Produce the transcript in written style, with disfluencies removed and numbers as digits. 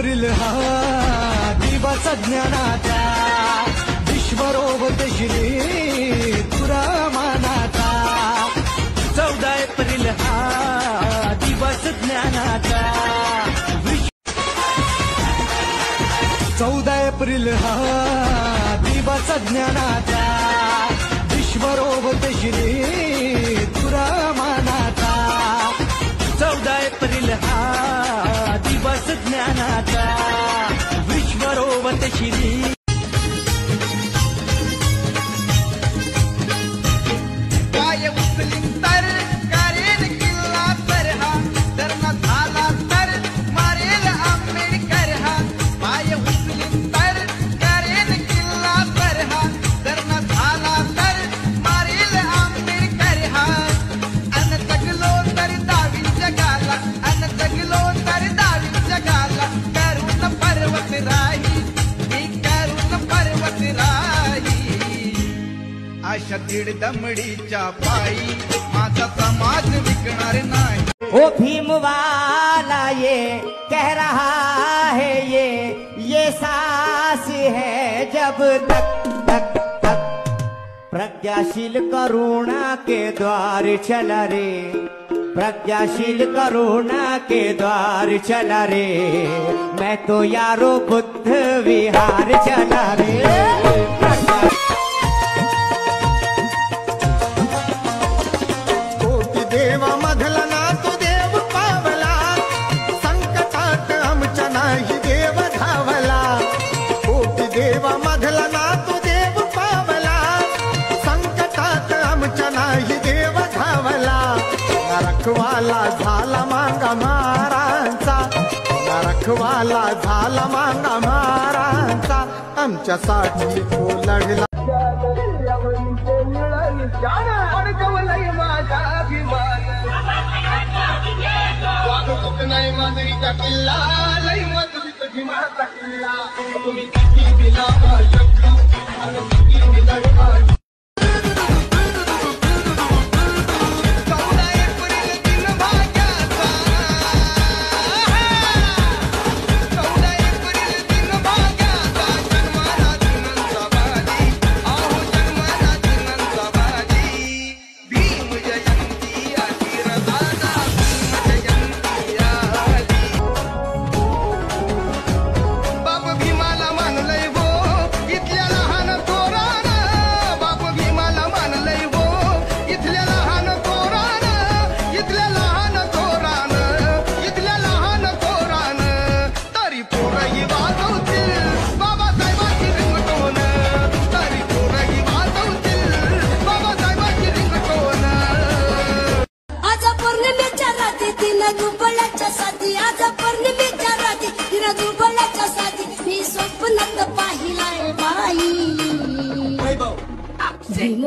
April हा दिवस ज्ञानाचा, विश्वरोवत श्री तुरा मानाचा. 14 एप्रिल हा दिवस ज्ञानाचा, 14 एप्रिल हा दिवस ज्ञानाचा, विश्वरोवत श्री तुरा मानाचा. 14 एप्रिल हा दिवस ज्ञानाचा, विश्वरोवत श्री. काय उचलीन तर करेल किल्ला तर हा, तर न झाला तर मारेल आंबेडकर हा. पाय उचलीन तर करेल किल्ला तर हा, तर न झाला तर मारेल आंबेडकर हा. अन जगलो तर दावीन जगाला, अन जगलो तर दावीन जगाला. करून पर्वत राही, मी करून पर्वत राही. अशा दीड दमडीच्या पायी माझा समाज विकणार नाही. ओ भीमवाला ये कह रहा है, ये सांस है जब तक तक तक. प्रज्ञाशील करुणा के द्वार चला रे, प्रज्ञाशील करुणा के द्वार चला रे. मैं तो यारो बुद्ध विहार चला रे. देवा मधला ना तो देव पावला, संकटात आमच्या नाही देव धावला. कोटी देवा मधला ना तो देव पावला, संकटात आमच्या नाही देव धावला. रखवाला झाला मांगा मारांचा, रखवाला झाला मांगा मारांचा. आमच्यासाठी तो लढला. नाही मांजरीचा किल्ला, लई मजबूत भीमाचा किल्ला. तुम्ही किती दिला शब्द आणि किती दिला. 14 एप्रिल दिन भाग्याचा, 14 एप्रिल दिन भाग्याचा. जन्माला जिनंचा बाजी, अहो जन्माला जिनंचा बाजी. भीम जयंती आली र दादा, भीम जयंती आली. बाप भीमाला मानलंय वो इथल्या लहान थोरान, बाप भीमाला मानलंय वो इथल्या लहान थोरान, इथल्या लहान थोरान, इथल्या लहान थोरान. तरी पोरही वाजवतील बाबासाहेबांची रिंगटोन, तरी पोरही वाजवतील बाबासाहेबांची रिंगटोन. आज पौर्णिमेच्या रात्री तिनं दुबळ्याच्या साथी, आज पौर्णिमेच्या रात्री तिनं दुबळ्याच्या साथी. मी स्वप्नात पाहिलाय बाई भीम